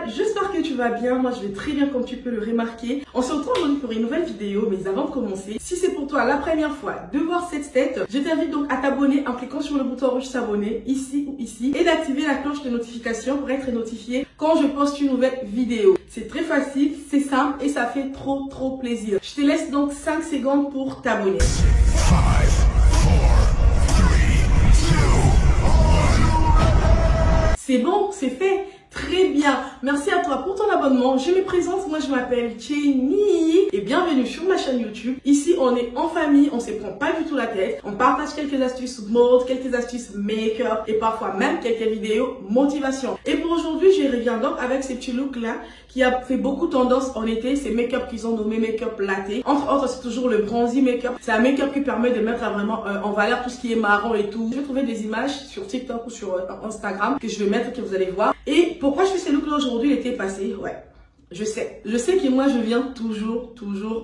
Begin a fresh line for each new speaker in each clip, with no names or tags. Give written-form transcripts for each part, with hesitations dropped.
j'espère que tu vas bien. Moi je vais très bien comme tu peux le remarquer. On se retrouve aujourd'hui pour une nouvelle vidéo, mais avant de commencer, si c'est pour toi la première fois de voir cette tête, je t'invite donc à t'abonner en cliquant sur le bouton rouge s'abonner ici ou ici et d'activer la cloche de notification pour être notifié quand je poste une nouvelle vidéo. C'est très facile, c'est simple et ça fait trop plaisir. Je te laisse donc 5 secondes pour t'abonner. C'est bon, c'est fait. Très bien. Merci à toi pour ton abonnement. Je me présente, moi je m'appelle Jenny et bienvenue sur ma chaîne YouTube. Ici, on est en famille, on se prend pas du tout la tête. On partage quelques astuces mode, quelques astuces make-up et parfois même quelques vidéos motivation. Et pour aujourd'hui, je reviens donc avec ce petit look là qui a fait beaucoup tendance en été. C'est make-up qu'ils ont nommé make-up latte. Entre autres, c'est toujours le bronzy make-up. C'est un make-up qui permet de mettre vraiment en valeur tout ce qui est marron et tout. Je vais trouver des images sur TikTok ou sur Instagram que je vais mettre, que vous allez voir. Et pourquoi je fais ce look là aujourd'hui, l'été passé? Ouais, je sais que moi je viens toujours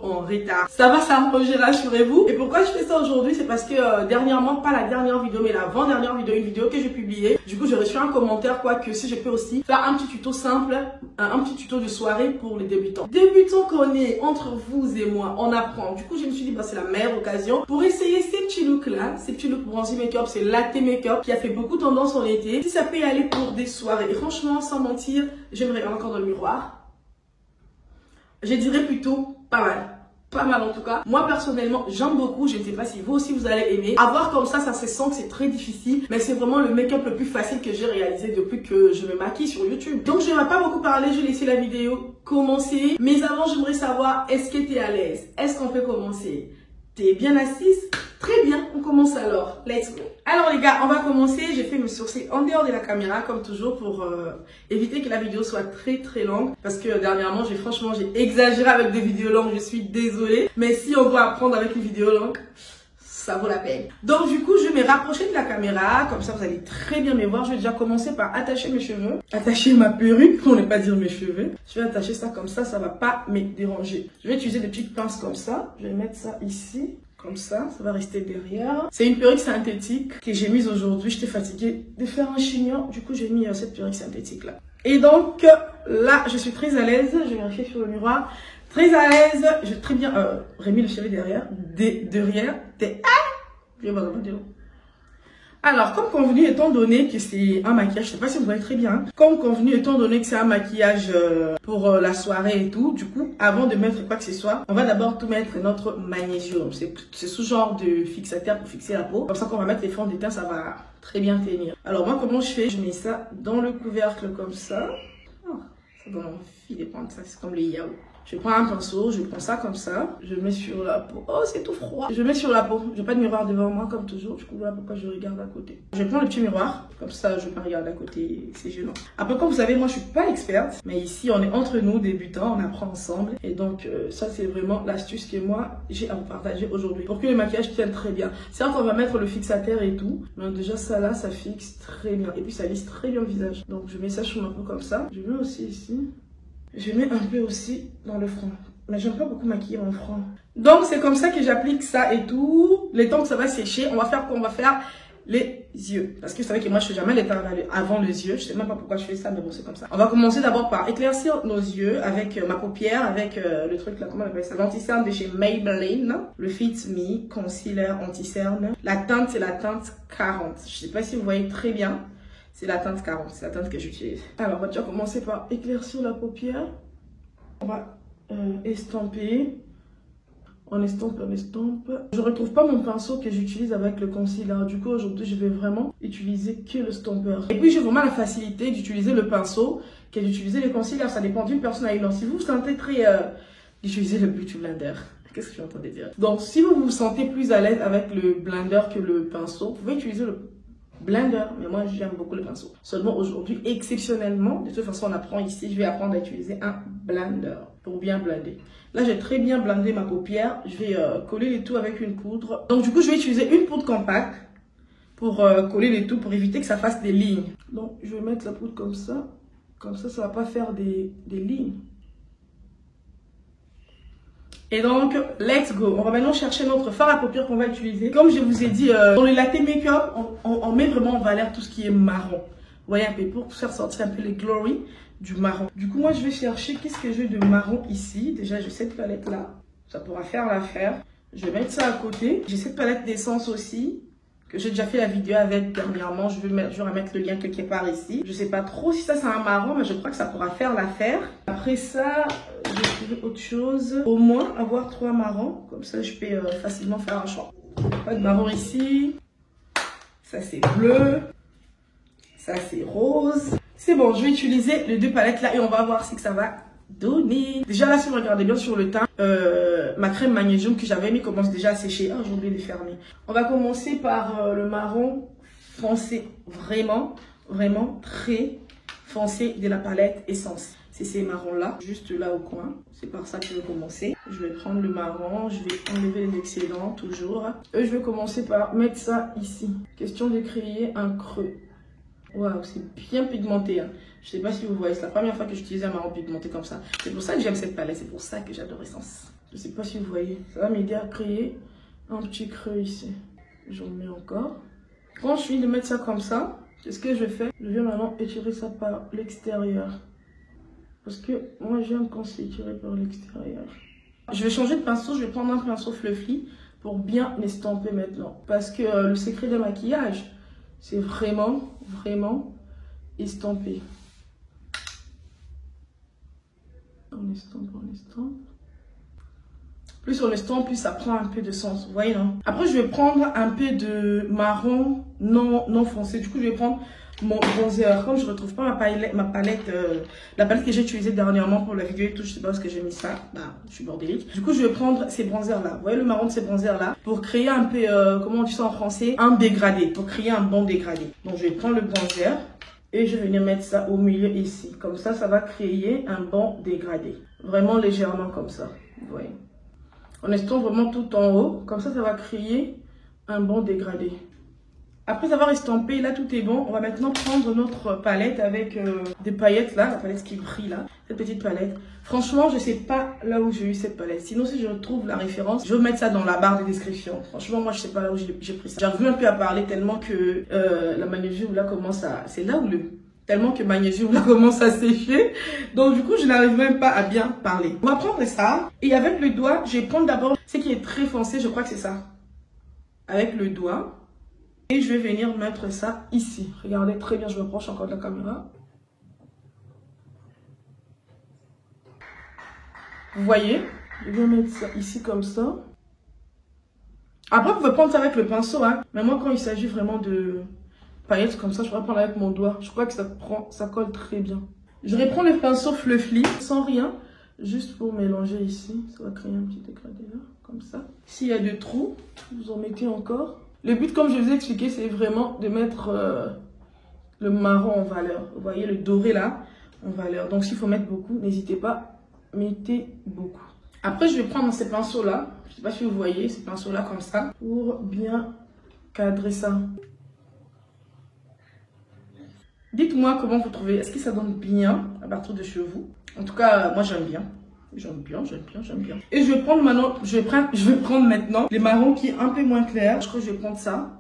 en retard. Ça va s'arranger, rassurez-vous. Et pourquoi je fais ça aujourd'hui? C'est parce que dernièrement, pas la dernière vidéo mais l'avant-dernière vidéo, une vidéo que j'ai publiée. Du coup j'ai reçu un commentaire quoi que si je peux aussi faire un petit tuto simple, un petit tuto de soirée pour les débutants. Débutants qu'on est, entre vous et moi, on apprend. Du coup je me suis dit bah c'est la meilleure occasion pour essayer ces petits looks là, ces petits looks bronzy make-up, c'est latte make-up qui a fait beaucoup tendance en été. Si ça peut y aller pour des soirées. Et franchement sans mentir, je me regarde encore dans le miroir. Je dirais plutôt pas mal. Pas mal en tout cas. Moi personnellement, j'aime beaucoup. Je ne sais pas si vous aussi vous allez aimer. Avoir comme ça se sent que c'est très difficile. Mais c'est vraiment le make-up le plus facile que j'ai réalisé depuis que je me maquille sur YouTube. Donc je ne vais pas beaucoup parler. Je vais laisser la vidéo commencer. Mais avant, j'aimerais savoir, est-ce que tu es à l'aise? Est-ce qu'on peut commencer? T'es bien assise? Très bien, on commence alors. Let's go. Alors les gars, on va commencer. J'ai fait mes sourcils en dehors de la caméra comme toujours pour éviter que la vidéo soit très longue. Parce que dernièrement, j'ai exagéré avec des vidéos longues. Je suis désolée. Mais si on doit apprendre avec une vidéo longue, ça vaut la peine. Donc du coup, je vais me rapprocher de la caméra. Comme ça, vous allez très bien me voir. Je vais déjà commencer par attacher mes cheveux. Attacher ma perruque, pour ne pas dire mes cheveux. Je vais attacher ça comme ça va pas me déranger. Je vais utiliser des petites pinces comme ça. Je vais mettre ça ici. Comme ça va rester derrière. C'est une perruque synthétique que j'ai mise aujourd'hui. J'étais fatiguée de faire un chignon. Du coup, j'ai mis cette perruque synthétique là. Et donc, là, je suis très à l'aise. Je vais vérifier sur le miroir. Très à l'aise. J'ai très bien remis le cheveu derrière. Derrière. Alors, comme convenu, étant donné que c'est un maquillage, je sais pas si vous voyez très bien, comme convenu, étant donné que c'est un maquillage pour la soirée et tout, du coup, avant de mettre quoi que ce soit, on va d'abord tout mettre notre magnésium. C'est ce genre de fixateur pour fixer la peau. Comme ça, quand on va mettre les fonds de teint, ça va très bien tenir. Alors, moi, comment je fais? Je mets ça dans le couvercle comme ça. Oh, ça donne envie de prendre ça, c'est comme les yaourts. Je prends un pinceau, je prends ça comme ça, je mets sur la peau. Oh, c'est tout froid. Je mets sur la peau. J'ai pas de miroir devant moi comme toujours. Du coup, voilà pourquoi je regarde à côté. Je prends le petit miroir. Comme ça, je peux regarder à côté. C'est gênant. Après, comme vous savez, moi, je suis pas experte. Mais ici, on est entre nous, débutants. On apprend ensemble. Et donc, ça, c'est vraiment l'astuce que moi, j'ai à vous partager aujourd'hui. Pour que le maquillage tienne très bien. C'est vrai qu'on va mettre le fixateur et tout. Mais déjà, ça là, ça fixe très bien. Et puis, ça lisse très bien le visage. Donc, je mets ça sur ma peau comme ça. Je mets aussi ici. Je mets un peu aussi dans le front. Mais j'aime pas beaucoup maquiller mon front. Donc c'est comme ça que j'applique ça et tout. Le temps que ça va sécher, on va faire quoi? On va faire les yeux. Parce que vous savez que moi je fais jamais les teint avant les yeux. Je sais même pas pourquoi je fais ça, mais bon c'est comme ça. On va commencer d'abord par éclaircir nos yeux avec ma paupière, avec le truc là, comment on appelle ça? L'anti-cerne de chez Maybelline. Le Fit Me Concealer Anti-cerne. La teinte c'est la teinte 40. Je sais pas si vous voyez très bien. C'est la teinte 40, c'est la teinte que j'utilise. Alors, on va déjà commencer par éclaircir la paupière. On va estomper. On estompe. Je ne retrouve pas mon pinceau que j'utilise avec le concealer. Du coup, aujourd'hui, je vais vraiment utiliser que le stomper. Et puis, j'ai vraiment la facilité d'utiliser le pinceau que d'utiliser le concealer. Ça dépend d'une personne à une autre. Si vous vous sentez très... d'utiliser le Beauty Blender. Qu'est-ce que j'entendais dire? Donc, si vous vous sentez plus à l'aise avec le blender que le pinceau, vous pouvez utiliser le blender, mais moi j'aime beaucoup le pinceau. Seulement aujourd'hui, exceptionnellement, de toute façon on apprend ici, je vais apprendre à utiliser un blender pour bien blender. Là j'ai très bien blendé ma paupière, je vais coller les tout avec une poudre. Donc du coup je vais utiliser une poudre compacte pour coller les tout, pour éviter que ça fasse des lignes. Donc je vais mettre la poudre comme ça ça va pas faire des lignes. Et donc, let's go. On va maintenant chercher notre fard à paupières qu'on va utiliser. Comme je vous ai dit, dans le latte make-up, on met vraiment en valeur tout ce qui est marron. voyez un peu, pour faire sortir un peu les glory du marron. Du coup, moi, je vais chercher qu'est-ce que j'ai de marron ici. Déjà, j'ai cette palette-là. Ça pourra faire l'affaire. Je vais mettre ça à côté. J'ai cette palette d'essence aussi, que j'ai déjà fait la vidéo avec dernièrement. Je vais remettre le lien quelque part ici. Je sais pas trop si ça c'est un marron, mais je crois que ça pourra faire l'affaire. Après ça, je vais trouver autre chose. Au moins avoir 3 marrons. Comme ça, je peux facilement faire un choix. Pas de marron ici. Ça c'est bleu. Ça c'est rose. C'est bon, je vais utiliser les 2 palettes là et on va voir ce que ça va donner. Déjà là, si vous regardez bien sur le teint, ma crème magnésium que j'avais mis commence déjà à sécher. Ah, j'ai oublié de les fermer. On va commencer par le marron foncé. Vraiment, vraiment très foncé de la palette Essence. C'est ces marrons là, juste là au coin. C'est par ça que je vais commencer. Je vais prendre le marron, je vais enlever les excédents toujours. Et je vais commencer par mettre ça ici. Question de créer un creux. Waouh, c'est bien pigmenté. Hein. Je sais pas si vous voyez, c'est la première fois que j'utilise un marron pigmenté comme ça. C'est pour ça que j'aime cette palette, c'est pour ça que j'adore Essence. Je sais pas si vous voyez, ça va m'aider à créer un petit creux ici. J'en mets encore. Quand je finis de mettre ça comme ça, c'est ce que je fais. Je viens maintenant étirer ça par l'extérieur. Parce que moi j'aime quand c'est étiré par l'extérieur. Je vais changer de pinceau, je vais prendre un pinceau fluffy pour bien l'estomper maintenant. Parce que le secret de maquillage, c'est vraiment, vraiment estomper. On estompe, on estompe. Plus on estompe, plus ça prend un peu de sens. Vous voyez, non? Après, je vais prendre un peu de marron non foncé. Du coup, je vais prendre mon bronzer. Comme je ne retrouve pas la palette que j'ai utilisée dernièrement pour la vidéo et tout, je ne sais pas où est-ce que j'ai mis ça. Bah, je suis bordélique. Du coup, je vais prendre ces bronzers là. Vous voyez le marron de ces bronzers là pour créer un peu, comment on dit ça en français, un dégradé. Pour créer un bon dégradé. Donc, je vais prendre le bronzer et je vais venir mettre ça au milieu ici. Comme ça va créer un bon dégradé. Vraiment légèrement comme ça. Vous voyez. On estompe vraiment tout en haut. Comme ça va créer un bon dégradé. Après avoir estampé, là tout est bon. On va maintenant prendre notre palette avec des paillettes là. La palette qui brille là. Cette petite palette. Franchement, je sais pas là où j'ai eu cette palette. Sinon, si je retrouve la référence, je vais mettre ça dans la barre de description. Franchement, moi je sais pas là où j'ai pris ça. J'arrive un peu à parler tellement que la magnésium là commence à... C'est là où tellement que magnésium là commence à sécher. Donc du coup, je n'arrive même pas à bien parler. On va prendre ça. Et avec le doigt, je vais prendre d'abord ce qui est très foncé. Je crois que c'est ça. Avec le doigt. Et je vais venir mettre ça ici. Regardez très bien, je m'approche encore de la caméra. Vous voyez? Je vais mettre ça ici comme ça. Après, vous pouvez prendre ça avec le pinceau. Hein. Mais moi, quand il s'agit vraiment de paillettes comme ça, je pourrais prendre avec mon doigt. Je crois que ça colle très bien. Je reprends le pinceau fluffy sans rien. Juste pour mélanger ici. Ça va créer un petit dégradé là. Comme ça. S'il y a des trous, vous en mettez encore. Le but, comme je vous ai expliqué, c'est vraiment de mettre le marron en valeur. Vous voyez le doré là, en valeur. Donc, s'il faut mettre beaucoup, n'hésitez pas, mettez beaucoup. Après, je vais prendre ces pinceaux-là. Je ne sais pas si vous voyez, ces pinceaux-là comme ça, pour bien cadrer ça. Dites-moi comment vous trouvez. Est-ce que ça donne bien à partir de chez vous? En tout cas, moi, j'aime bien. J'aime bien. Et je vais prendre maintenant, je vais prendre maintenant les marrons qui est un peu moins clair. Je crois que je vais prendre ça.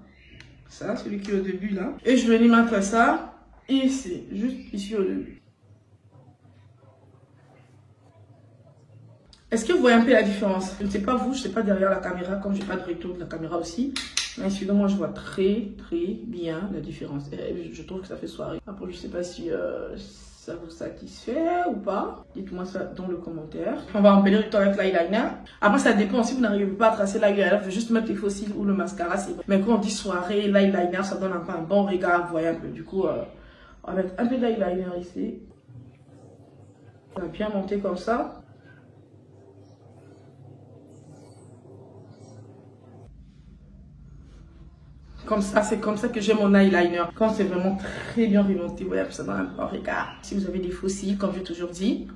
Ça, celui qui est au début là. Et je vais lui mettre ça ici, juste ici au début. Est-ce que vous voyez un peu la différence? Je ne sais pas vous, je ne sais pas derrière la caméra, comme je n'ai pas de retour de la caméra aussi. Mais sinon, moi, je vois très bien la différence. Et je trouve que ça fait soirée. Après, je ne sais pas si... ça vous satisfait ou pas? Dites-moi ça dans le commentaire. On va embellir le tout avec l'eyeliner. Après, ça dépend. Si vous n'arrivez pas à tracer l'eyeliner, vous juste mettre les faux cils ou le mascara. Mais quand on dit soirée, l'eyeliner, ça donne un peu un bon regard. Vous voyez un peu. Du coup, on va mettre un peu d'eyeliner ici. On va bien monter comme ça. Comme ça, c'est comme ça que j'ai mon eyeliner. Quand c'est vraiment très bien remonté, vous voyez, ça donne un bon regard. Si vous avez des faux cils, comme j'ai toujours dit,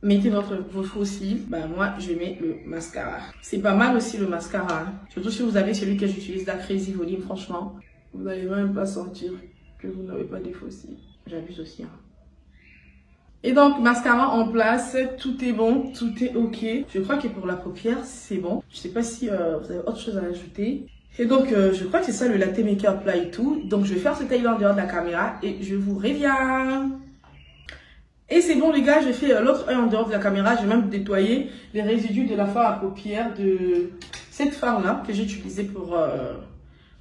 mettez vos faux cils. Ben, moi, je mets le mascara. C'est pas mal aussi le mascara. Hein. Surtout si vous avez celui que j'utilise, la Crazy Volume, franchement. Vous n'allez même pas sentir que vous n'avez pas des faux cils. J'abuse aussi. Hein. Et donc, mascara en place, tout est bon, tout est ok. Je crois que pour la paupière, c'est bon. Je sais pas si vous avez autre chose à ajouter. Et donc, je crois que c'est ça le latte make-up là et tout. Donc, je vais faire ce taille-là en dehors de la caméra et je vous reviens. Et c'est bon les gars, j'ai fait l'autre œil en dehors de la caméra. J'ai même nettoyé les résidus de la fard à paupières de cette fard là que j'ai utilisée pour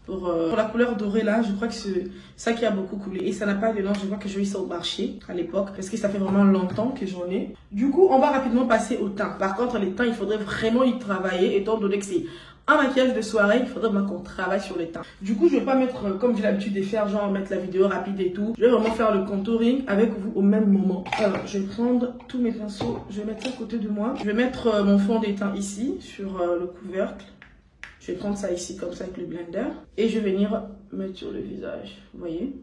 la couleur dorée là. Je crois que c'est ça qui a beaucoup coulé. Et ça n'a pas de nom, je vois que j'ai eu ça au marché à l'époque. Parce que ça fait vraiment longtemps que j'en ai. Du coup, on va rapidement passer au teint. Par contre, les teints, il faudrait vraiment y travailler étant donné que c'est un maquillage de soirée, il faudrait vraiment qu'on travaille sur les teints. Du coup, je vais pas mettre, comme j'ai l'habitude de faire, genre mettre la vidéo rapide et tout. Je vais vraiment faire le contouring avec vous au même moment. Alors, je vais prendre tous mes pinceaux, je vais mettre ça à côté de moi. Je vais mettre mon fond de teint ici, sur le couvercle. Je vais prendre ça ici, comme ça, avec le blender. Et je vais venir mettre sur le visage, vous voyez.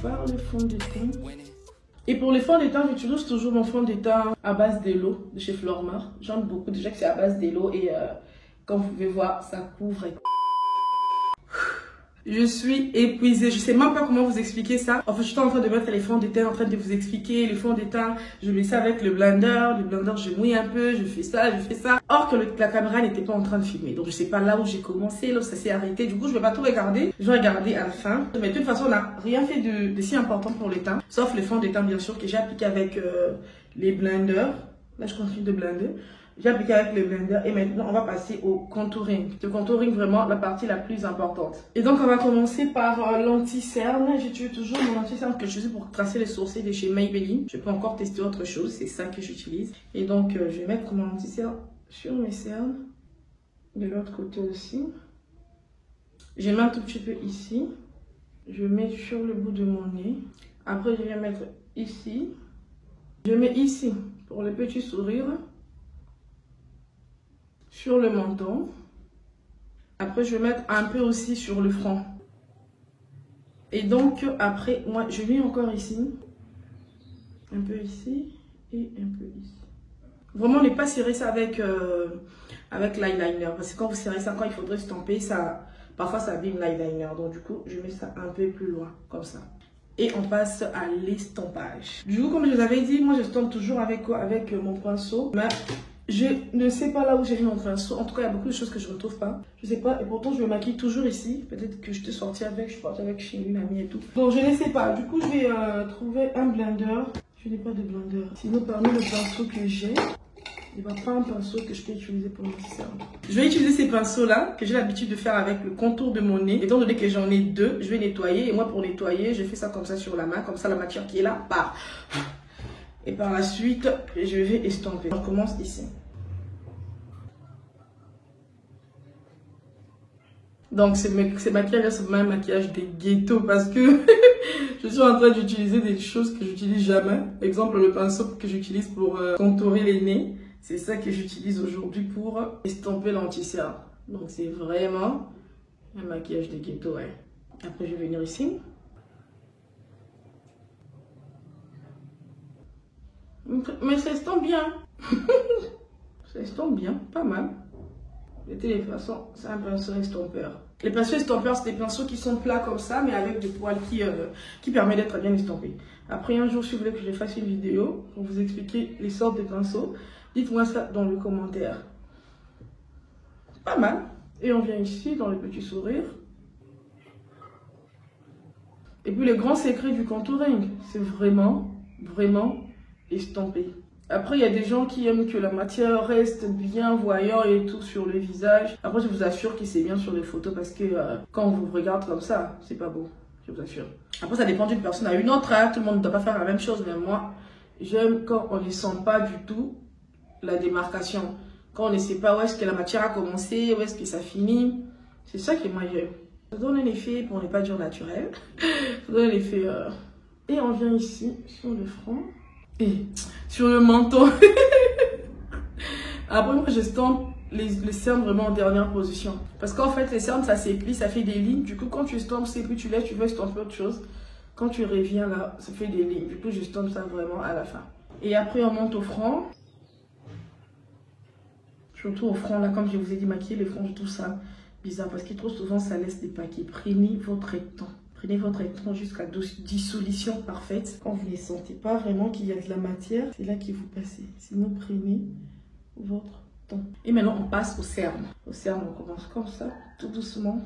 Par le fond de teint. Et pour les fonds de teint, j'utilise toujours mon fond de teint à base d'Elo de chez Flormar. J'aime beaucoup, déjà que c'est à base d'Elo et comme vous pouvez voir, ça couvre. Je suis épuisée, je sais même pas comment vous expliquer ça. En fait, je suis en train de mettre les fonds de teint, en train de vous expliquer les fonds de teint. Je mets ça avec le blender, je mouille un peu, je fais ça, je fais ça. Or que la caméra n'était pas en train de filmer. Donc je sais pas là où j'ai commencé, là où ça s'est arrêté. Du coup, je vais pas tout regarder. Je vais regarder à la fin. Mais de toute façon, on n'a rien fait de si important pour les teints. Sauf les fonds de teint, bien sûr, que j'ai appliqué avec les blenders. Là, je continue de blender. J'ai appliqué avec le blender et maintenant on va passer au contouring. Le contouring, vraiment la partie la plus importante. Et donc on va commencer par l'anti-cerne. J'utilise toujours mon anti-cerne que je fais pour tracer les sourcils de chez Maybelline. Je peux encore tester autre chose, c'est ça que j'utilise. Et donc je vais mettre mon anti-cerne sur mes cernes. De l'autre côté aussi. Je mets un tout petit peu ici. Je mets sur le bout de mon nez. Après je vais mettre ici. Je mets ici pour le petit sourire. Sur le menton. Après, je vais mettre un peu aussi sur le front. Et donc, après, moi, je mets encore ici. Un peu ici et un peu ici. Vraiment, ne pas serrer ça avec l'eyeliner. Parce que quand vous serrez ça, quand il faudrait stamper, ça, parfois ça abîme l'eyeliner. Donc, du coup, je mets ça un peu plus loin, comme ça. Et on passe à l'estampage. Du coup, comme je vous avais dit, moi, je stampe toujours avec quoi? Avec mon pinceau. Mais je ne sais pas là où j'ai mis mon pinceau. En tout cas, il y a beaucoup de choses que je ne retrouve pas. Je sais pas. Et pourtant, je me maquille toujours ici. Peut-être que je te sorti avec. Je suis partie avec chez une amie et tout. Donc, je ne sais pas. Du coup, je vais trouver un blender. Je n'ai pas de blender. Sinon, parmi le pinceau que j'ai, il n'y a pas un pinceau que je peux utiliser pour mon cerne. Je vais utiliser ces pinceaux-là que j'ai l'habitude de faire avec le contour de mon nez. Étant donné que j'en ai deux, je vais nettoyer. Et moi, pour nettoyer, je fais ça comme ça sur la main. Comme ça, la matière qui est là part. Et par la suite, je vais estomper. On commence ici. Donc, ces maquillages, c'est un maquillage des ghettos parce que je suis en train d'utiliser des choses que j'utilise jamais. Exemple, le pinceau que j'utilise pour contourer les nez. C'est ça que j'utilise aujourd'hui pour estomper l'anti-cerne. Donc, c'est vraiment un maquillage des ghettos, ouais. Après, je vais venir ici. Mais ça estompe bien. Ça estompe bien, pas mal. De toutes les façons, c'est un pinceau estompeur. Les pinceaux estompeurs, c'est des pinceaux qui sont plats comme ça, mais avec des poils qui permettent d'être bien estompés. Après, un jour, si vous voulez que je fasse une vidéo pour vous expliquer les sortes de pinceaux, dites-moi ça dans le commentaire. Pas mal. Et on vient ici, dans le petit sourire. Et puis, le grand secret du contouring, c'est vraiment estomper. Après, il y a des gens qui aiment que la matière reste bien voyant et tout sur le visage. Après, je vous assure que c'est bien sur les photos parce que quand on vous regarde comme ça, c'est pas beau. Je vous assure. Après, ça dépend d'une personne à une autre. Hein. Tout le monde ne doit pas faire la même chose. Mais moi, j'aime quand on ne sent pas du tout la démarcation. Quand on ne sait pas où est-ce que la matière a commencé, où est-ce que ça finit. C'est ça que moi j'aime. Ça donne un effet, pour ne pas dire naturel. Ça donne un effet... Et on vient ici, sur le front. Et sur le menton. Après, moi, j'estompe les cernes vraiment en dernière position. Parce qu'en fait, les cernes, ça s'éplie, ça fait des lignes. Du coup, quand tu estampes, c'est plus tu lèves, tu veux estomper autre chose. Quand tu reviens là, ça fait des lignes. Du coup, j'estompe ça vraiment à la fin. Et après, on monte au front. Surtout au front, là, comme je vous ai dit, maquiller les fronts, je trouve ça bizarre. Parce que trop souvent, ça laisse des paquets. Prenez votre temps. Prenez votre temps jusqu'à dissolution parfaite. Quand vous ne sentez pas vraiment qu'il y a de la matière, c'est là qu'il vous passez. Sinon, prenez votre temps. Et maintenant, on passe au cerne. Au cerne, on commence comme ça, tout doucement.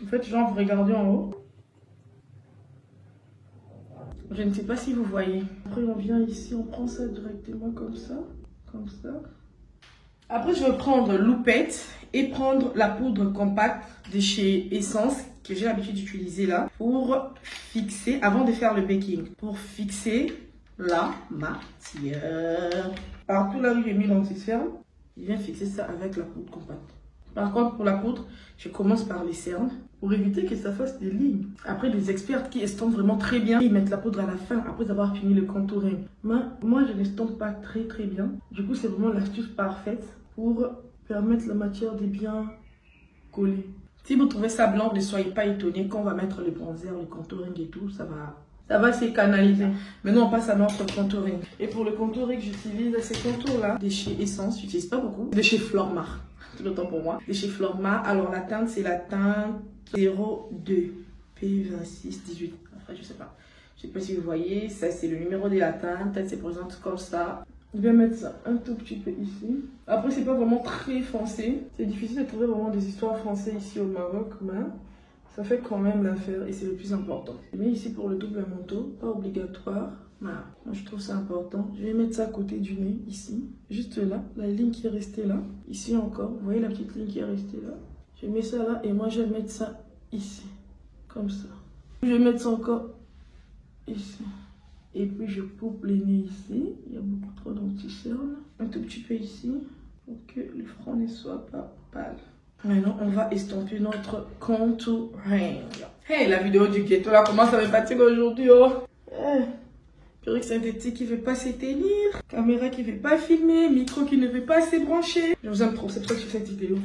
En fait, genre, vous regardez en haut. Je ne sais pas si vous voyez. Après, on vient ici, on prend ça directement comme ça. Comme ça. Après, je vais prendre l'oupette et prendre la poudre compacte de chez Essence que j'ai l'habitude d'utiliser là pour fixer, avant de faire le baking, pour fixer la matière. Partout là où j'ai mis l'anti-cerne, je viens fixer ça avec la poudre compacte. Par contre, pour la poudre, je commence par les cernes pour éviter que ça fasse des lignes. Après, les experts qui estompent vraiment très bien, ils mettent la poudre à la fin après avoir fini le contouring. Moi, je n'estompe pas très bien. Du coup, c'est vraiment l'astuce parfaite pour permettre la matière de bien coller. Si vous trouvez ça blanc, ne soyez pas étonnés. Quand on va mettre le bronzer, le contouring et tout, ça va se canaliser. Maintenant, on passe à notre contouring. Et pour le contouring, j'utilise ces contours-là de chez Essence. Je n'utilise pas beaucoup. De chez Flormar. Tout le temps pour moi. De chez Flormar. Alors, la teinte, c'est la teinte 02 P2618. Après, je sais pas. Je sais pas si vous voyez. Ça, c'est le numéro de la teinte. Elle se présente comme ça. Je vais mettre ça un tout petit peu ici. Après, c'est pas vraiment très foncé. C'est difficile de trouver vraiment des histoires françaises ici au Maroc, mais ça fait quand même l'affaire et c'est le plus important. Je mets ici pour le double manteau, pas obligatoire. Voilà, moi je trouve ça important. Je vais mettre ça à côté du nez, ici. Juste là, la ligne qui est restée là. Ici encore, vous voyez la petite ligne qui est restée là. Je mets ça là et moi je vais mettre ça ici. Comme ça. Je vais mettre ça encore ici. Et puis je coupe les nez ici. Il y a beaucoup trop d'anti-cerne. Un tout petit peu ici. Pour que le front ne soit pas pâle. Maintenant, on va estomper notre contouring. Hey, la vidéo du ghetto là commence à me fatiguer aujourd'hui. Oh. Perruque synthétique qui ne veut pas s'éteindre. Caméra qui ne veut pas filmer. Micro qui ne veut pas se brancher. Je vous aime trop, c'est pour ça que je fais cette vidéo.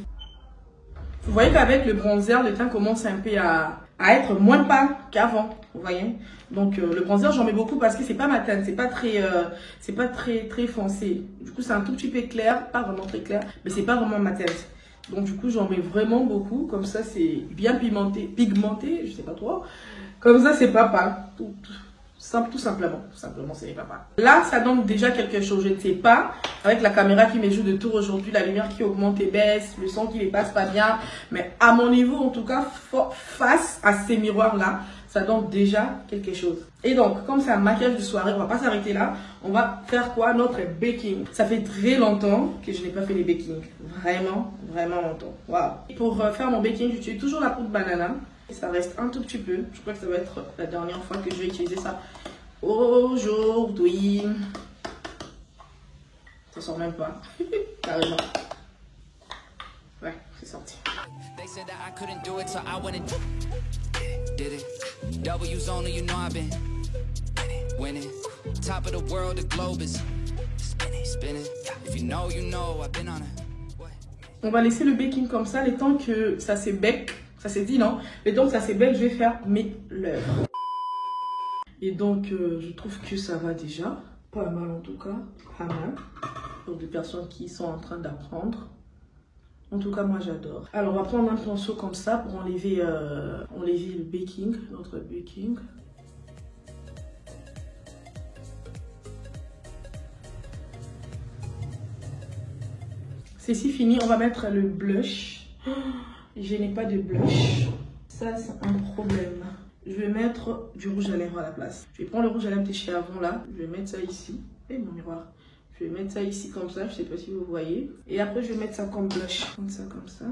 Vous voyez qu'avec le bronzer, le teint commence un peu à être moins pâle qu'avant. Vous voyez? Donc le bronzer, j'en mets beaucoup parce que c'est pas ma teinte. C'est pas très foncé. Du coup, c'est un tout petit peu clair. Pas vraiment très clair. Mais c'est pas vraiment ma teinte. Donc du coup, j'en mets vraiment beaucoup. Comme ça, c'est bien pigmenté. Je sais pas trop. Comme ça, c'est pas pâle. Tout simplement, c'est pas mal. Là, ça donne déjà quelque chose, je ne sais pas. Avec la caméra qui me joue de tour aujourd'hui, la lumière qui augmente et baisse, le son qui ne passe pas bien. Mais à mon niveau, en tout cas, face à ces miroirs-là, ça donne déjà quelque chose. Et donc, comme c'est un maquillage de soirée, on va pas s'arrêter là. On va faire quoi? Notre baking. Ça fait très longtemps que je n'ai pas fait les baking. Vraiment longtemps. Waouh. Pour faire mon baking, j'utilise toujours la poudre banana. Ça reste un tout petit peu. Je crois que ça va être la dernière fois que je vais utiliser ça aujourd'hui. Ça sort même pas. Carrément. Ouais, c'est sorti. On va laisser le baking comme ça, le temps que ça se bec. Ça s'est dit, non? Et donc, ça c'est belle, je vais faire mes lèvres. Et donc, je trouve que ça va déjà. Pas mal en tout cas. Pas mal. Pour des personnes qui sont en train d'apprendre. En tout cas, moi j'adore. Alors, on va prendre un pinceau comme ça pour enlever le baking. Notre baking. C'est fini. On va mettre le blush. Je n'ai pas de blush. Ça, c'est un problème. Je vais mettre du rouge à lèvres à la place. Je vais prendre le rouge à lèvres de chez Avon là. Je vais mettre ça ici. Et mon miroir. Je vais mettre ça ici comme ça. Je ne sais pas si vous voyez. Et après, je vais mettre ça comme blush. Comme ça, comme ça.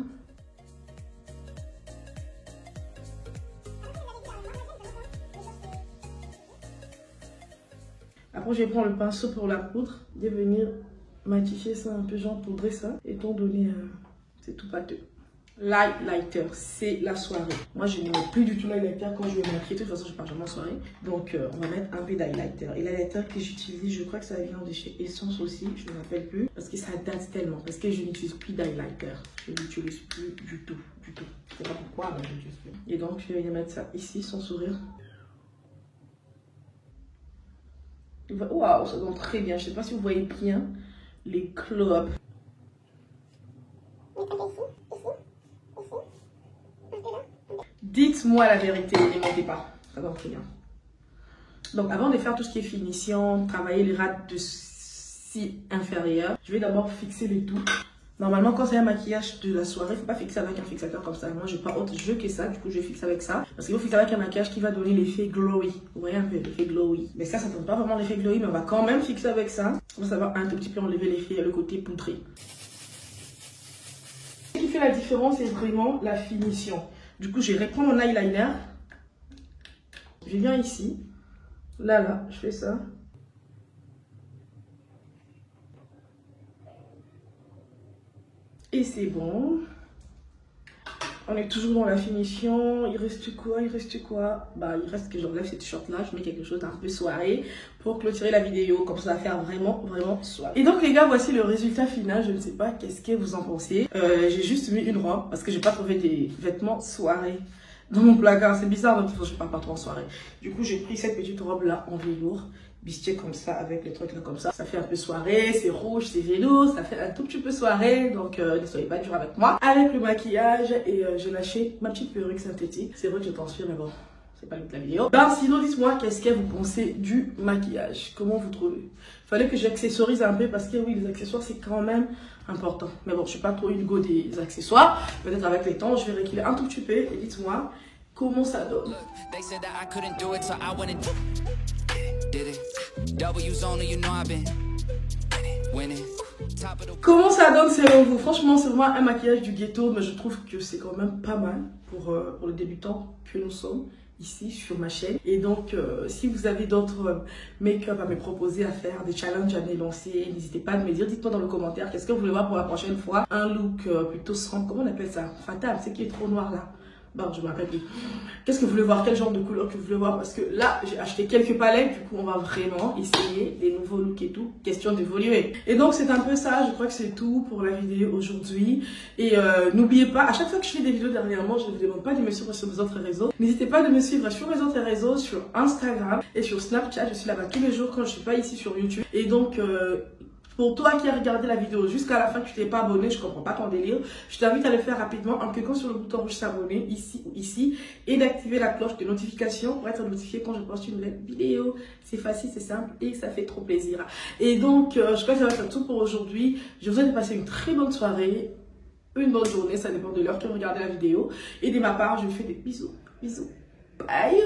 Après, je vais prendre le pinceau pour la poudre. Et venir matifier ça un peu, genre poudrer ça. Étant donné, c'est tout pâteux. L'highlighter, c'est la soirée. Moi, je ne mets plus du tout l'highlighter quand je vais maquiller. De toute façon, je pars jamais en soirée. Donc, on va mettre un peu d'highlighter. Et l'highlighter que j'utilise, je crois que ça vient de chez Essence aussi. Je ne me rappelle plus. Parce que ça date tellement. Parce que je n'utilise plus d'highlighter. Je n'utilise plus du tout. Je ne sais pas pourquoi, mais je n'utilise plus. Et donc, je vais venir mettre ça ici, sans sourire. Waouh, ça donne très bien. Je ne sais pas si vous voyez bien les clopes. Dites-moi la vérité, ne mentez pas. Ça va très bien. Donc avant de faire tout ce qui est finition, travailler les rats de cils inférieurs, je vais d'abord fixer les doux. Normalement, quand c'est un maquillage de la soirée, il ne faut pas fixer avec un fixateur comme ça. Moi, je n'ai pas autre jeu que ça. Du coup, je fixe avec ça. Parce qu'il faut fixer avec un maquillage qui va donner l'effet glowy. Vous voyez un peu l'effet glowy. Mais ça ne donne pas vraiment l'effet glowy. Mais on va quand même fixer avec ça. Ça va un tout petit peu enlever l'effet, le côté poudré. Ce qui fait la différence, c'est vraiment la finition. Du coup, je vais reprendre mon eyeliner. Je viens ici. Là, je fais ça. Et c'est bon. On est toujours dans la finition. Il reste quoi? Bah, il reste que j'enlève cette t-shirt là. Je mets quelque chose d'un peu soirée pour clôturer la vidéo. Comme ça va faire vraiment soirée. Et donc les gars, voici le résultat final. Je ne sais pas qu'est-ce que vous en pensez. J'ai juste mis une robe parce que j'ai pas trouvé des vêtements soirée dans mon placard. C'est bizarre, donc je pars pas trop en soirée. Du coup, j'ai pris cette petite robe là en velours. Bistier comme ça, avec les trucs là comme ça. Ça fait un peu soirée, c'est rouge, c'est velours, ça fait un tout petit peu soirée. Donc ne soyez pas dur avec moi. Avec le maquillage et j'ai lâché ma petite perruque synthétique. C'est vrai que je transpire, mais bon, c'est pas le but de la vidéo. Ben sinon, dites-moi qu'est-ce que vous pensez du maquillage. Comment vous trouvez? Fallait que j'accessorise un peu parce que oui, les accessoires c'est quand même important. Mais bon, je suis pas trop une go des accessoires. Peut-être avec les temps, je vais reculer un tout petit peu et dites-moi comment ça donne. Comment ça donne selon vous? Franchement, c'est vraiment un maquillage du ghetto, mais je trouve que c'est quand même pas mal pour les débutants que nous sommes ici sur ma chaîne. Et donc, si vous avez d'autres make-up à me proposer, à faire, des challenges à me lancer, n'hésitez pas à me dire. Dites-moi dans le commentaire qu'est-ce que vous voulez voir pour la prochaine fois. Un look plutôt sombre, comment on appelle ça? Fatal, c'est qui est trop noir là. Bon, je me rappelle plus. Qu'est-ce que vous voulez voir? Quel genre de couleur que vous voulez voir? Parce que là, j'ai acheté quelques palettes. Du coup, on va vraiment essayer des nouveaux looks et tout. Question d'évoluer. Et donc, c'est un peu ça. Je crois que c'est tout pour la vidéo aujourd'hui. Et n'oubliez pas, à chaque fois que je fais des vidéos dernièrement, je ne vous demande pas de me suivre sur mes autres réseaux. N'hésitez pas de me suivre sur mes autres réseaux, sur Instagram et sur Snapchat. Je suis là-bas tous les jours quand je ne suis pas ici sur YouTube. Et donc... pour toi qui as regardé la vidéo jusqu'à la fin, que tu t'es pas abonné, je comprends pas ton délire. Je t'invite à le faire rapidement en cliquant sur le bouton rouge s'abonner ici ou ici et d'activer la cloche de notification pour être notifié quand je poste une nouvelle vidéo. C'est facile, c'est simple et ça fait trop plaisir. Et donc, je crois que ça va être tout pour aujourd'hui. Je vous souhaite de passer une très bonne soirée, une bonne journée, ça dépend de l'heure que vous regardez la vidéo. Et de ma part, je vous fais des bisous. Bisous. Bye.